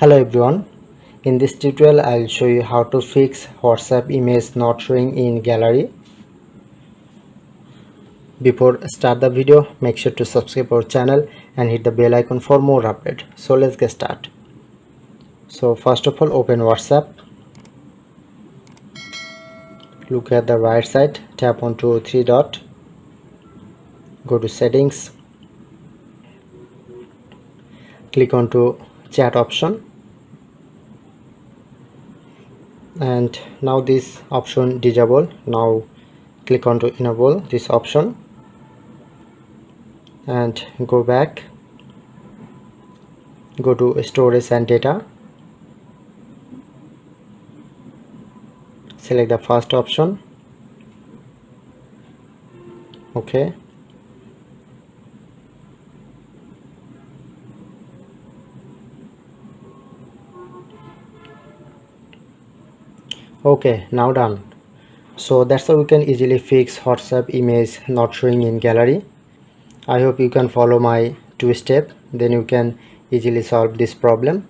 Hello everyone, in this tutorial I'll show you how to fix WhatsApp image not showing in gallery. Before start the video, make sure to subscribe our channel and hit the bell icon for more update. So let's get started. So first of all, open WhatsApp, look at the right side, tap onto three dot, go to settings, click onto chat option, and now this option disable. Now click on to enable this option and go back, go to storage and data, select the first option. Okay, now done. So that's how we can easily fix WhatsApp image not showing in gallery. I hope you can follow my two step, then you can easily solve this problem.